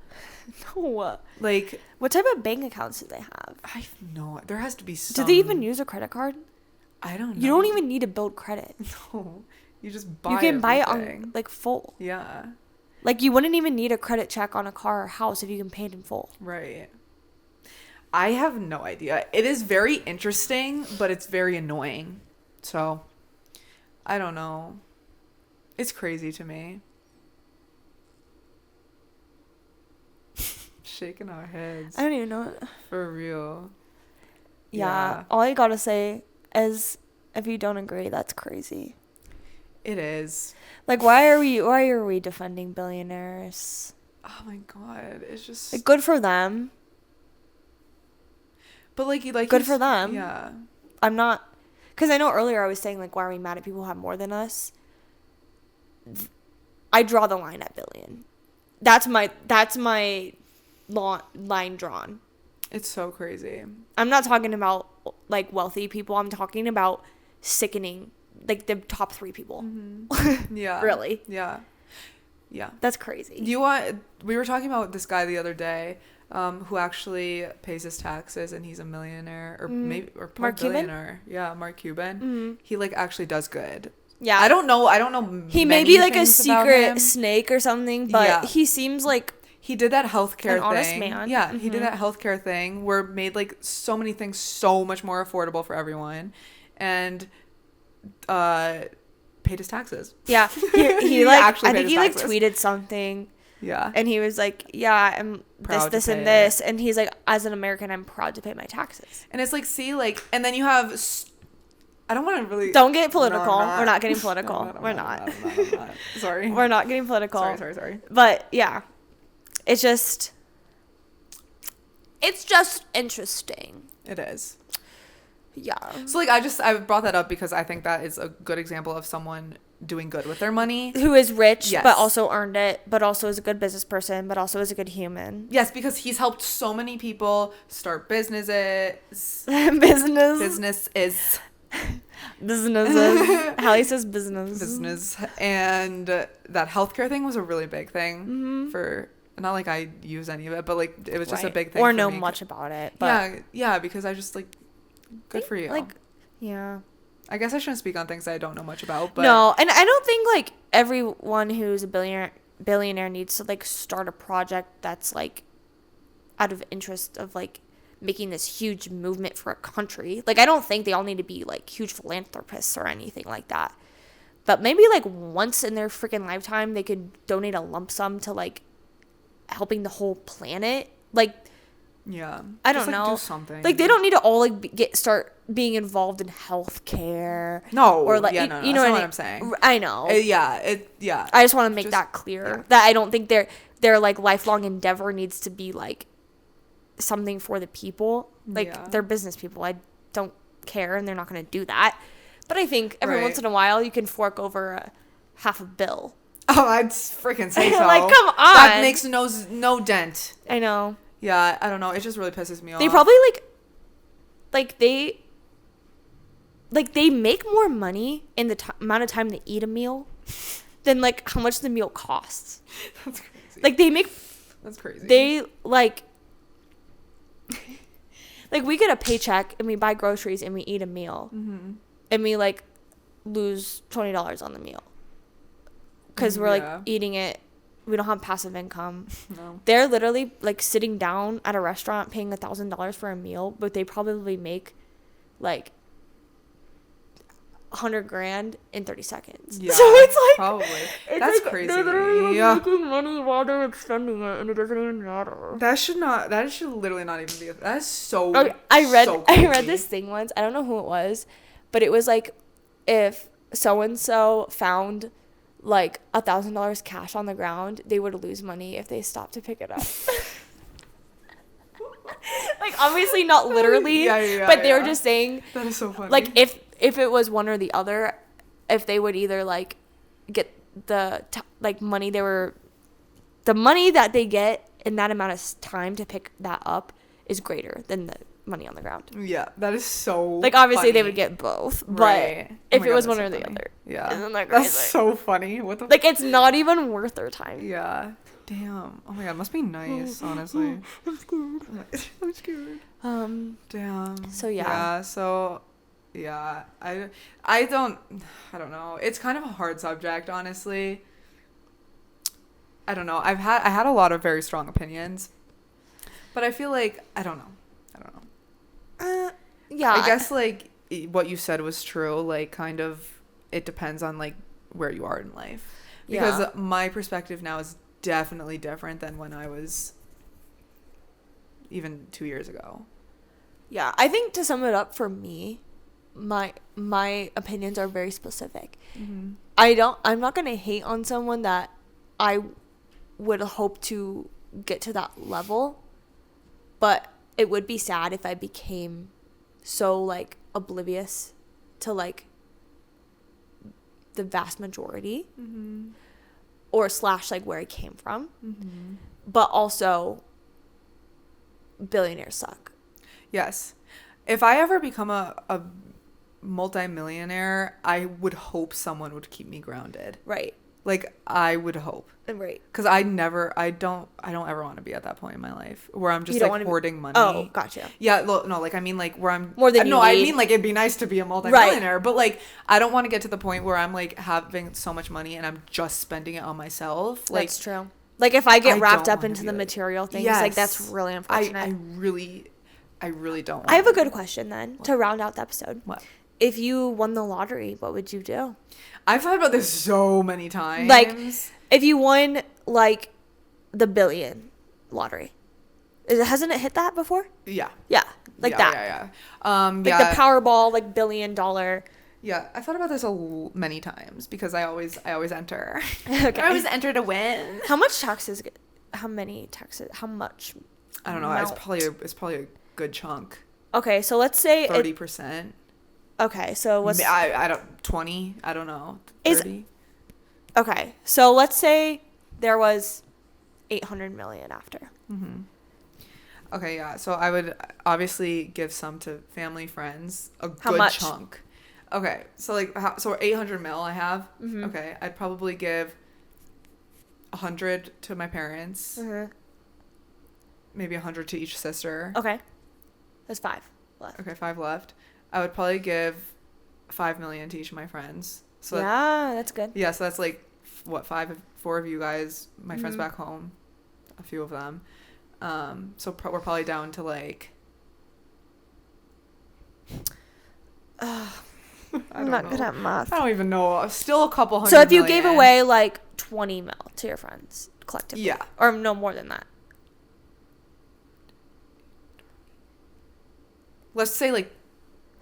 No. Like, What type of bank accounts do they have? I know. There has to be some. Do they even use a credit card? I don't know. You don't even need to build credit. No. You just buy You can buy it everything. on, like, full. Yeah. Like, you wouldn't even need a credit check on a car or house if you can pay it in full. Right. I have no idea. It is very interesting, but it's very annoying. So, I don't know. It's crazy to me. Shaking our heads. I don't even know. For real. Yeah. All I gotta say is, if you don't agree, that's crazy. It is. Like, why are we defending billionaires? Oh my god. It's just Like, good for them. But like Good for them. Yeah. I'm not, because I know earlier I was saying, like, why are we mad at people who have more than us? I draw the line at billion. That's my line drawn. It's so crazy. I'm not talking about, like, wealthy people. I'm talking about sickening, like, the top 3 people. Mm-hmm. Yeah. Really. Yeah. Yeah. That's crazy. We were talking about this guy the other day, who actually pays his taxes, and he's a millionaire, or maybe Mark billionaire. Cuban? Yeah, Mark Cuban. Mm-hmm. He like actually does good. Yeah. I don't know. He may be like a secret snake or something, but Yeah. he seems like he did that healthcare thing. honest man. Yeah, Mm-hmm. he did that healthcare thing where made like so many things so much more affordable for everyone, and paid his taxes. Yeah. He like actually I paid think his he like taxes. tweeted something. Yeah. And he was like, yeah, I'm Proud this to and pay this. And he's like, as an American, I'm proud to pay my taxes. And it's like, see, like, and then you have, I don't want to really. Don't get political. No, I'm not. We're not getting political. No, We're not. I'm not. Sorry. We're not getting political. Sorry. But yeah, it's just interesting. It is. Yeah. So, like, I brought that up because I think that is a good example of someone doing good with their money. Who is rich, Yes. but also earned it, but also is a good business person, but also is a good human. Yes, because he's helped so many people start businesses. Businesses. Hallie says business. And that healthcare thing was a really big thing for, not like I use any of it, but like it was just a big thing or for know me. much about it. But yeah, because I just like, good for you. Like, yeah. I guess I shouldn't speak on things I don't know much about, but No, and I don't think like everyone who's a billionaire needs to like start a project that's like out of interest of like making this huge movement for a country. Like, I don't think they all need to be like huge philanthropists or anything like that. But maybe like once in their freaking lifetime they could donate a lump sum to like helping the whole planet. Like, yeah, I just, don't like, know. do something. Like, they don't need to all like start being involved in healthcare. No, or like yeah, you no, know that's not what what I'm saying. I know. Yeah. I just want to make Just- that clear yeah. that I don't think their like lifelong endeavor needs to be like something for the people. Like, Yeah. they're business people. I don't care, and they're not going to do that. But I think every Right. once in a while you can fork over a half a bill. Oh, I'd freaking say so. Like, come on. That makes no dent. I know. Yeah, I don't know. It just really pisses me off. They probably they make more money in the amount of time they eat a meal than like how much the meal costs. That's crazy. Like, That's crazy. they like like we get a paycheck and we buy groceries and we eat a meal, and we like lose $20 on the meal because we're like eating it. We don't have passive income. No. They're literally like sitting down at a restaurant paying $1,000 for a meal, but they probably make like 100 grand in 30 seconds. Yeah, so it's like probably it's that's like crazy. They're literally making money while they're spending it, and it doesn't even matter. That should literally not even be. That's so. Okay, I crazy. read this thing once. I don't know who it was, but it was like if so and so found like $1,000 cash on the ground, they would lose money if they stopped to pick it up. Like obviously not literally, but they were just saying that is so funny. Like if it was one or the other, if they would either like get the money the money that they get in that amount of time to pick that up is greater than the money on the ground. Yeah, that is so like obviously funny. they would get both, but right. if it was one or the other, isn't that crazy? That's so funny. What the like it's not even worth their time. Yeah. Damn. Oh my god, must be nice, honestly. I'm scared. I'm scared. Damn. So yeah. Yeah. So yeah. I don't know. It's kind of a hard subject, honestly. I don't know. I had a lot of very strong opinions, but I feel like I don't know. Yeah. I guess like what you said was true. Like kind of, it depends on like where you are in life. Because my perspective now is definitely different than when I was even 2 years ago. Yeah, I think to sum it up for me, my opinions are very specific. Mm-hmm. I'm not going to hate on someone that I would hope to get to that level, but it would be sad if I became so like oblivious to like the vast majority. Mm-hmm. Or / like where I came from. Mm-hmm. But also, billionaires suck. Yes. If I ever become a multi-millionaire, I would hope someone would keep me grounded. Right. Like, I would hope. Right. Because I don't ever want to be at that point in my life where I'm just like hoarding money. Oh, gotcha. Yeah, no, like I mean like where I'm more than you no, need. I mean like it'd be nice to be a multi-millionaire, but like I don't want to get to the point where I'm like having so much money and I'm just spending it on myself. Like, that's true. Like if I get wrapped up into the material things, like that's really unfortunate. I really don't want I have a good question then to round out the episode. What? If you won the lottery, what would you do? I've thought about this so many times. Like, if you won, like, the billion lottery. Hasn't it hit that before? Yeah. Yeah. Like that. Yeah. Like the Powerball, like, $1 billion. Yeah. I thought about this many times because I always enter. Okay. I always enter to win. How much taxes? How many taxes? How much? I don't know. It's probably a good chunk. Okay. So let's say 30%. Okay, so what's... I don't... 20? I don't know. 30? Okay, so let's say there was 800 million after. Mm-hmm. Okay, yeah. So I would obviously give some to family, friends. How much? Chunk. Okay, so like... So 800 mil I have. Mm-hmm. Okay, I'd probably give 100 to my parents. Mm-hmm. Maybe 100 to each sister. Okay. There's 5 left. Okay, 5 left. I would probably give 5 million to each of my friends. So that's good. Yeah, so that's like what 4 of you guys, my friends back home, a few of them. So we're probably down to like. I'm not good at math. I don't even know. Still a couple hundred. So if you million. gave away like 20 mil to your friends collectively, yeah, or no more than that. Let's say like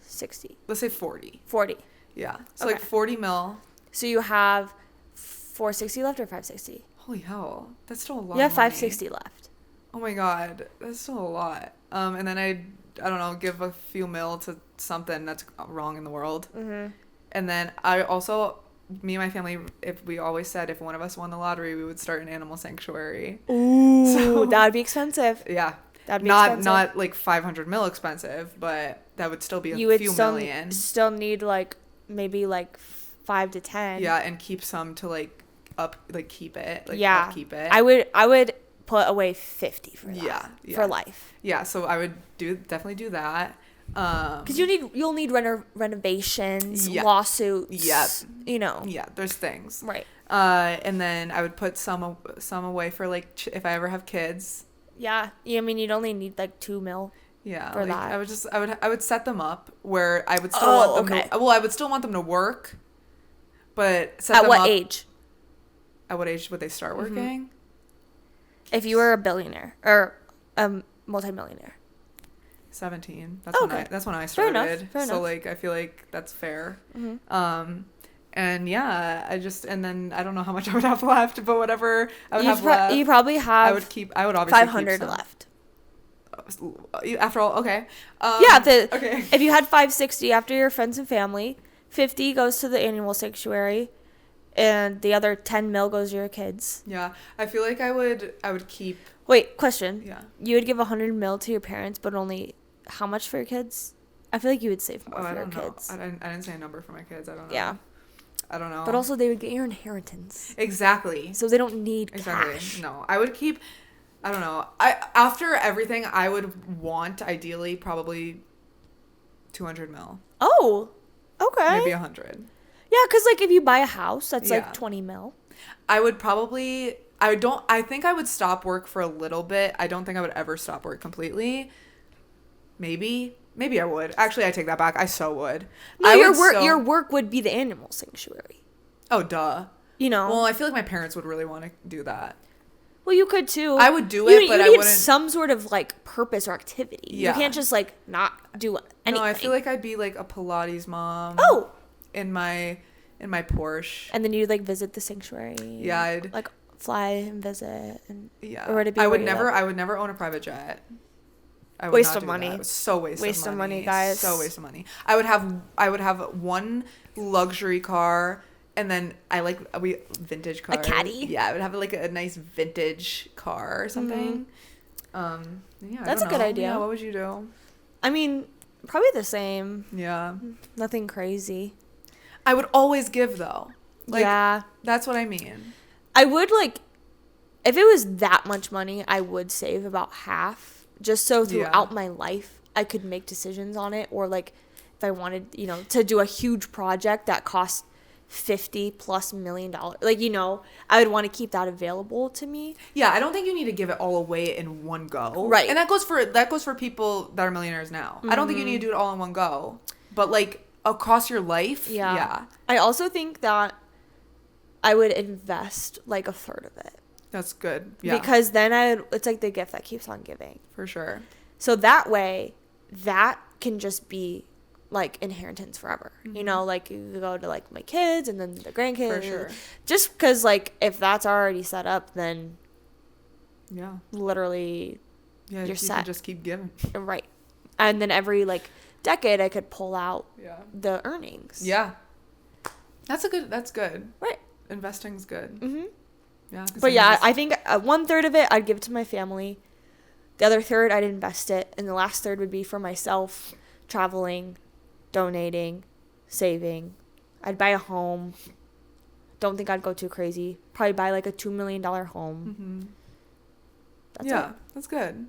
60. Let's say 40. 40. Yeah. So Okay. like 40 mil. So you have 460 left or 560? Holy hell. That's still a lot. You have of money. 560 left. Oh my god. That's still a lot. And then I don't know, give a few mil to something that's wrong in the world. Mm-hmm. And then I also, me and my family, we always said if one of us won the lottery, we would start an animal sanctuary. Ooh, so, that'd be expensive. Yeah. That'd be not like 500 mil expensive, but that would still be a few million. Still need like maybe like 5 to 10. Yeah, and keep some to like keep it. Yeah. Upkeep it. I would put away 50 for that. Yeah. For life. Yeah, so I would definitely do that. Because you'll need renovations, Yeah. lawsuits. Yeah. Yeah, there's things. Right. And then I would put some away for like if I ever have kids. Yeah. I mean, you'd only need like $2 million. Yeah, for like that. I would set them up where I would still want them okay. I would still want them to work, but set At them what up. age? At what age would they start working? If you were a billionaire or a multimillionaire. 17. That's when I Fair enough. started. Fair so enough. like I feel like that's fair. Mm-hmm. And yeah, and then I don't know how much I would have left, but whatever I would have left. You probably have I would obviously 500 keep left. After all, okay. Okay. If you had 560 after your friends and family, 50 goes to the animal sanctuary, and the other 10 mil goes to your kids. Yeah, I feel like I would keep. Wait, question. Yeah. You would give 100 mil to your parents, but only how much for your kids? I feel like you would save more for your kids. I didn't say a number for my kids. I don't know. Yeah. I don't know. But also, they would get your inheritance. Exactly. So they don't need cash. No, I would keep. I don't know. After everything, I would want ideally probably 200 mil. Oh, okay. Maybe 100. Yeah, because like if you buy a house, that's Yeah. like 20 mil. I would probably. I think I would stop work for a little bit. I don't think I would ever stop work completely. Maybe I would. Actually, I take that back. I so would. No, your work would be the animal sanctuary. Oh, duh. Well, I feel like my parents would really want to do that. Well, you could too. I would do it, but I need wouldn't. some sort of like purpose or activity. Yeah. You can't just like not do anything. No, I feel like I'd be like a Pilates mom. Oh. In my Porsche. And then you'd like visit the sanctuary. Yeah, I'd like fly and visit and yeah. Or would it be I would never own a private jet. I would waste not of do money. That. It was so waste of money, guys. So waste of money. I would have one luxury car. And then vintage cars. A caddy? Yeah, I would have like a nice vintage car or something. Yeah, that's a good idea. Yeah, what would you do? I mean, probably the same. Yeah. Nothing crazy. I would always give though. Yeah. That's what I mean. I would if it was that much money, I would save about half just so throughout my life I could make decisions on it, or like if I wanted, to do a huge project that cost $50+ million, I would want to keep that available to me. Yeah, I don't think you need to give it all away in one go. Right. And that goes for people that are millionaires now. I don't think you need to do it all in one go. But like across your life, yeah. I also think that I would invest like a third of it. That's good. Yeah. Because then it's like the gift that keeps on giving. For sure. So that way, that can just be like inheritance forever. Like you go to like my kids and then the grandkids. For sure. Just because like if that's already set up, then yeah, literally you're set. You can just keep giving. Right. And then every like decade I could pull out the earnings. Yeah. That's good. Right. Investing's good. Mm-hmm. Yeah. But yeah, I think 1/3 of it I'd give to my family. The other third I'd invest it, and the last third would be for myself, traveling, donating, saving. I'd buy a home. Don't think I'd go too crazy. Probably buy like a $2 million home. Mm-hmm. That's good.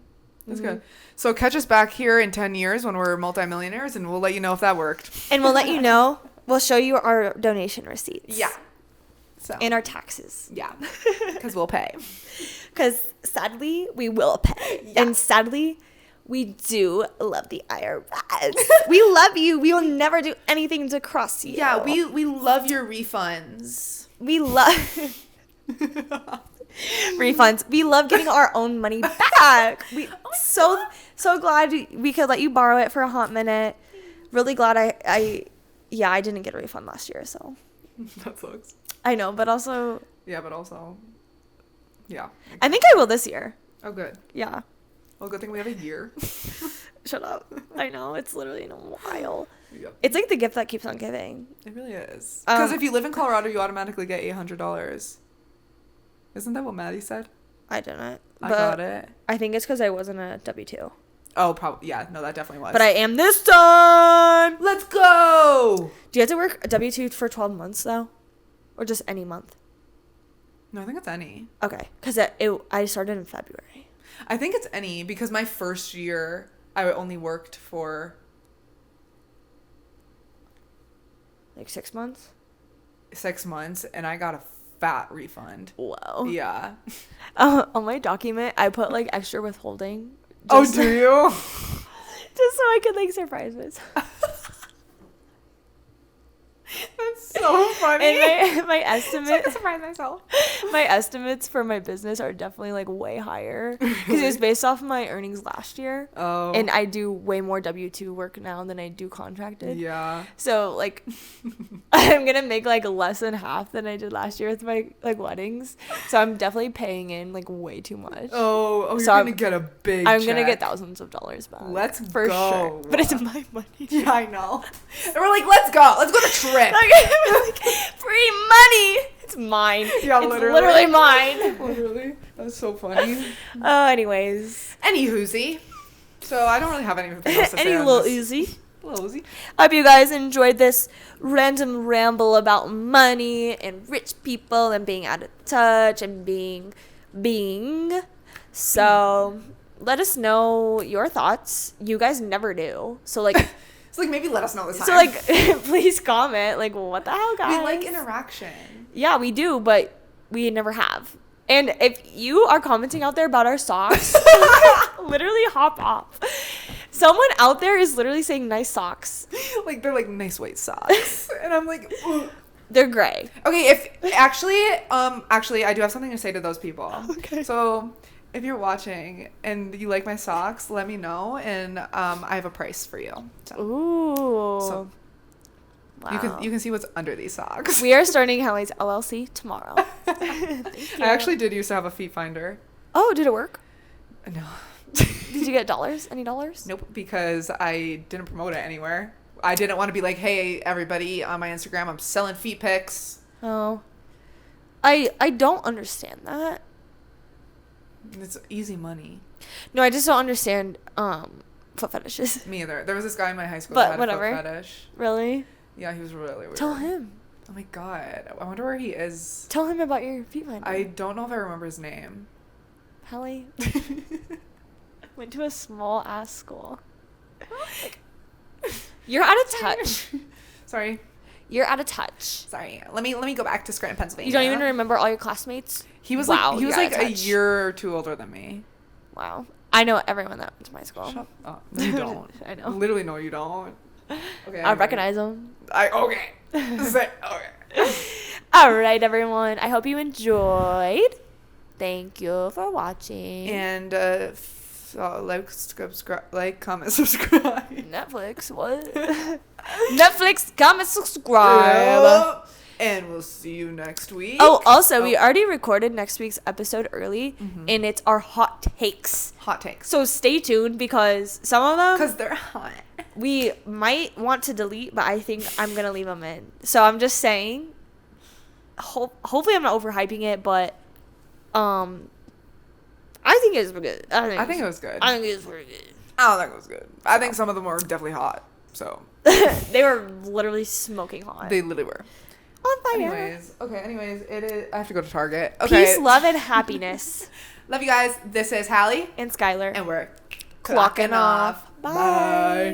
That's good. So catch us back here in 10 years when we're multimillionaires, and we'll let you know if that worked. And we'll let you know. We'll show you our donation receipts. Yeah. So. And our taxes. Yeah. Because we'll pay. Because sadly, we will pay. Yeah. And sadly, we do love the IRS. We love you. We will never do anything to cross you. Yeah, we love your refunds. We love refunds. We love getting our own money back. We so glad we could let you borrow it for a hot minute. Really glad I didn't get a refund last year, so that sucks. I know, but also yeah. I think I will this year. Oh, good. Yeah. Well, good thing we have a year. Shut up. I know, it's literally in a while. Yep. It's like the gift that keeps on giving. It really is. Because if you live in Colorado, you automatically get $800. Isn't that what Maddie said? I didn't. I got it. I think it's because I wasn't a W-2. Oh, probably. Yeah, no, that definitely was. But I am this time. Let's go. Do you have to work a W-2 for 12 months, though? Or just any month? No, I think it's any. Okay, because I started in February. I think it's any because my first year I only worked for Like 6 months? 6 months and I got a fat refund. Whoa. Yeah. On my document, I put like extra withholding. Oh, do you? Just so I could like surprise myself. That's so funny. And my estimate, So I can surprise myself. my estimates for my business are definitely like way higher because it was based off of my earnings last year. Oh. And I do way more W-2 work now than I do contracted. Yeah. So like I'm gonna make like less than half than I did last year with my like weddings. So I'm definitely paying in like way too much. Oh, So you're gonna get a big I'm gonna check. get thousands of dollars back. Let's for go. sure. But it's my money. Yeah, I know. And we're like, let's go. Let's go to trip. Like, free money. It's mine. Yeah, it's literally. literally mine. Literally. That's so funny. Anyways. Any whoozy. So I don't really have anything else to say. Any on little this. easy. Little Uzi. I hope you guys enjoyed this random ramble about money and rich people and being out of touch and being. So let us know your thoughts. You guys never do. So like. It's like maybe let us know this time. So like, please comment. Like, what the hell, guys? We like interaction. Yeah, we do, but we never have. And if you are commenting out there about our socks, literally hop off. Someone out there is literally saying nice socks. Like they're like nice white socks, and I'm like, ooh. They're gray. Okay, if actually, I do have something to say to those people. Okay. So if you're watching and you like my socks, let me know, and I have a price for you. So, Ooh. so Wow. you can see what's under these socks. We are starting Hallie's LLC tomorrow. I actually did used to have a feet finder. Oh, did it work? No. Did you get dollars? Any dollars? Nope, because I didn't promote it anywhere. I didn't want to be like, hey, everybody, on my Instagram, I'm selling feet pics. Oh. I don't understand that. It's easy money. No, I just don't understand foot fetishes. Me either. There was this guy in my high school But that had whatever. a foot fetish. Really? Yeah, he was really weird. Tell him. Oh my god. I wonder where he is. Tell him about your feet finder. I don't know if I remember his name. Hallie went to a small ass school. You're out of touch. Sorry. You're out of touch. Sorry. Let me go back to Scranton, Pennsylvania. You don't even remember all your classmates? He was Wow, like you're out of a touch. year or two older than me. Wow. I know everyone that went to my school. Shut up. No, you don't. I know. Literally, no, you don't. Okay. I recognize them. Okay. Okay. All right, everyone. I hope you enjoyed. Thank you for watching. And like, comment, subscribe. Netflix, what? Netflix, comment, subscribe. And we'll see you next week. Oh, also, we already recorded next week's episode early, Mm-hmm. and it's our hot takes. Hot takes. So stay tuned because some of them Because they're hot. we might want to delete, but I think I'm going to leave them in. So I'm just saying, hopefully I'm not overhyping it, but I think it was good. I think it was good. I think it was pretty good. I don't think it was good. I think some of them were definitely hot. So. They were literally smoking hot. They literally were. On fire. Anyways, it is. I have to go to Target. Okay. Peace, love, and happiness. Love you guys. This is Hallie. And Skylar. And we're Clocking off. Bye. Bye.